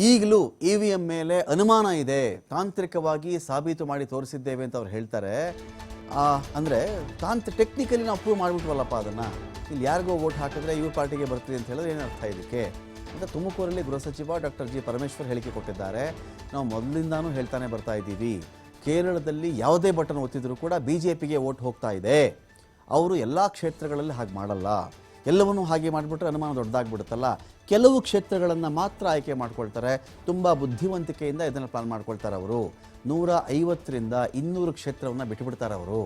ಈಗಲೂ EVM ಮೇಲೆ ಅನುಮಾನ ಇದೆ, ತಾಂತ್ರಿಕವಾಗಿ ಸಾಬೀತು ಮಾಡಿ ತೋರಿಸಿದ್ದೇವೆ ಅಂತ ಅವ್ರು ಹೇಳ್ತಾರೆ. ಅಂದರೆ ಟೆಕ್ನಿಕಲಿ ನಾವು ಪ್ರೂವ್ ಮಾಡಿಬಿಟ್ವಲ್ಲಪ್ಪ ಅದನ್ನು, ಇಲ್ಲಿ ಯಾರಿಗೋ ವೋಟ್ ಹಾಕಿದ್ರೆ ಇವ್ರ ಪಾರ್ಟಿಗೆ ಬರ್ತೀವಿ ಅಂತ ಹೇಳಿದ್ರೆ ಏನು ಅರ್ಥ ಇದಕ್ಕೆ ಅಂತ ತುಮಕೂರಲ್ಲಿ ಗೃಹ ಸಚಿವ ಡಾಕ್ಟರ್ ಜಿ ಪರಮೇಶ್ವರ್ ಹೇಳಿಕೆ ಕೊಟ್ಟಿದ್ದಾರೆ. ನಾವು ಮೊದಲಿಂದಾನೂ ಹೇಳ್ತಾನೆ ಬರ್ತಾ ಇದ್ದೀವಿ, ಕೇರಳದಲ್ಲಿ ಯಾವುದೇ ಬಟನ್ ಒತ್ತಿದ್ರೂ ಕೂಡ BJPಗೆ ವೋಟ್ ಹೋಗ್ತಾ ಇದೆ. ಅವರು ಎಲ್ಲ ಕ್ಷೇತ್ರಗಳಲ್ಲಿ ಹಾಗೆ ಮಾಡಲ್ಲ, ಎಲ್ಲವನ್ನೂ ಹಾಗೆ ಮಾಡಿಬಿಟ್ರೆ ಅನುಮಾನ ದೊಡ್ಡದಾಗ್ಬಿಡುತ್ತಲ್ಲ. ಕೆಲವು ಕ್ಷೇತ್ರಗಳನ್ನು ಮಾತ್ರ ಆಯ್ಕೆ ಮಾಡ್ಕೊಳ್ತಾರೆ, ತುಂಬ ಬುದ್ಧಿವಂತಿಕೆಯಿಂದ ಇದನ್ನು ಪ್ಲಾನ್ ಮಾಡ್ಕೊಳ್ತಾರೆ ಅವರು. 150ರಿಂದ 200 ಕ್ಷೇತ್ರವನ್ನು ಬಿಟ್ಟುಬಿಡ್ತಾರೆ ಅವರು.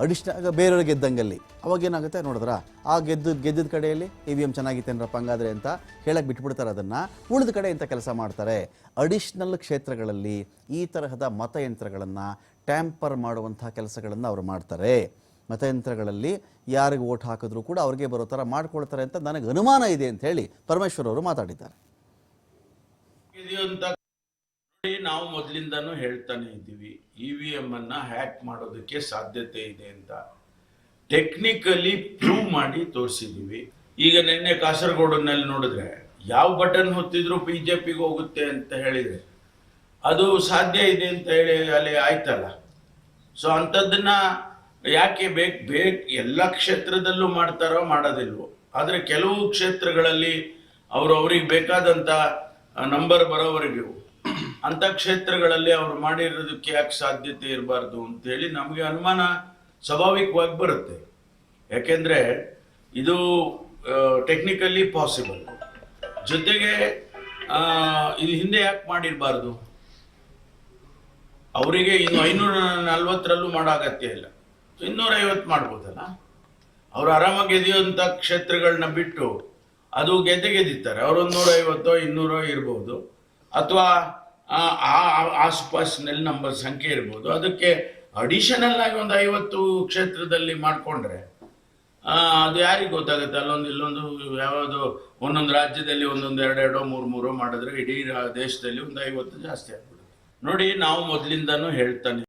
ಅಡಿಷ್ನಲ್ ಬೇರೆಯವ್ರಿಗೆ ಗೆದ್ದಂಗಲ್ಲಿ ಅವಾಗೇನಾಗುತ್ತೆ ನೋಡಿದ್ರ, ಆ ಗೆದ್ದಿದ್ದ ಕಡೆಯಲ್ಲಿ EVM ಚೆನ್ನಾಗಿತ್ತೇನಪ್ಪ ಹಂಗಾದ್ರೆ ಅಂತ ಹೇಳಕ್ಕೆ ಬಿಟ್ಬಿಡ್ತಾರೆ. ಅದನ್ನು ಉಳಿದ ಕಡೆ ಇಂಥ ಕೆಲಸ ಮಾಡ್ತಾರೆ. ಅಡಿಷ್ನಲ್ ಕ್ಷೇತ್ರಗಳಲ್ಲಿ ಈ ತರಹದ ಮತಯಂತ್ರಗಳನ್ನು ಟ್ಯಾಂಪರ್ ಮಾಡುವಂಥ ಕೆಲಸಗಳನ್ನು ಅವರು ಮಾಡ್ತಾರೆ. ಮತಯಂತ್ರಗಳಲ್ಲಿ ಯಾರಿಗೆ ವೋಟ್ ಹಾಕಿದ್ರು ಕೂಡ ಅವ್ರಿಗೆ ಬರೋ ಥರ ಮಾಡ್ಕೊಳ್ತಾರೆ ಅಂತ ನನಗೆ ಅನುಮಾನ ಇದೆ ಅಂತ ಹೇಳಿ ಪರಮೇಶ್ವರ್ ಅವರು ಮಾತಾಡಿದ್ದಾರೆ. ನಾವು ಮೊದಲಿಂದಾನು ಹೇಳ್ತಾನೆ ಇದ್ದೀವಿ, EVM ಅನ್ನ ಹ್ಯಾಕ್ ಮಾಡೋದಕ್ಕೆ ಸಾಧ್ಯತೆ ಇದೆ ಅಂತ ಟೆಕ್ನಿಕಲಿ ಪ್ರೂವ್ ಮಾಡಿ ತೋರಿಸಿದೀವಿ. ಈಗ ನಿನ್ನೆ ಕಾಸರಗೋಡಿನಲ್ಲಿ ನೋಡಿದ್ರೆ ಯಾವ ಬಟನ್ ಹೊತ್ತಿದ್ರು BJPಗೆ ಹೋಗುತ್ತೆ ಅಂತ ಹೇಳಿದ್ರೆ ಅದು ಸಾಧ್ಯ ಇದೆ ಅಂತ ಹೇಳಿ ಅಲ್ಲಿ ಆಯ್ತಲ್ಲ. ಸೊ ಅಂಥದ್ದನ್ನ ಯಾಕೆ ಬೇಕು ಎಲ್ಲ ಕ್ಷೇತ್ರದಲ್ಲೂ ಮಾಡ್ತಾರೋ ಮಾಡೋದಿಲ್ವೋ, ಆದರೆ ಕೆಲವು ಕ್ಷೇತ್ರಗಳಲ್ಲಿ ಅವ್ರಿಗೆ ಬೇಕಾದಂಥ ನಂಬರ್ ಬರೋವರೆಗೂ ಅಂಥ ಕ್ಷೇತ್ರಗಳಲ್ಲಿ ಅವ್ರು ಮಾಡಿರೋದಕ್ಕೆ ಯಾಕೆ ಸಾಧ್ಯತೆ ಇರಬಾರ್ದು ಅಂತೇಳಿ ನಮಗೆ ಅನುಮಾನ ಸ್ವಾಭಾವಿಕವಾಗಿ ಬರುತ್ತೆ. ಯಾಕೆಂದರೆ ಇದು ಟೆಕ್ನಿಕಲಿ ಪಾಸಿಬಲ್. ಜೊತೆಗೆ ಇದು ಹಿಂದೆ ಯಾಕೆ ಮಾಡಿರಬಾರ್ದು, ಅವರಿಗೆ ಇನ್ನು 540ರಲ್ಲೂ ಮಾಡೋ ಅಗತ್ಯ ಇಲ್ಲ, 250 ಮಾಡ್ಬೋದಲ್ಲ. ಅವರು ಆರಾಮಾಗಿ ಗೆದಿಯುವಂಥ ಕ್ಷೇತ್ರಗಳನ್ನ ಬಿಟ್ಟು ಅದು ಗೆದ್ದಿತ್ತಾರೆ, ಅವರೊಂದು 150 200 ಇರ್ಬೋದು, ಅಥವಾ ಆಸುಪಾಸಿನಲ್ಲಿ ನಂಬರ್ ಸಂಖ್ಯೆ ಇರ್ಬೋದು. ಅದಕ್ಕೆ ಅಡಿಷನಲ್ ಆಗಿ ಒಂದು 50 ಕ್ಷೇತ್ರದಲ್ಲಿ ಮಾಡಿಕೊಂಡ್ರೆ ಅದು ಯಾರಿಗೆ ಗೊತ್ತಾಗುತ್ತೆ. ಅಲ್ಲೊಂದು ಇಲ್ಲೊಂದು ಯಾವುದು ಒಂದೊಂದು ರಾಜ್ಯದಲ್ಲಿ ಒಂದೊಂದು 2 3 ಮಾಡಿದ್ರೆ ಇಡೀ ದೇಶದಲ್ಲಿ ಒಂದು 50 ಜಾಸ್ತಿ ಆಗ್ಬಿಡುತ್ತೆ. ನೋಡಿ, ನಾವು ಮೊದಲಿಂದಾನು ಹೇಳ್ತಾನೆ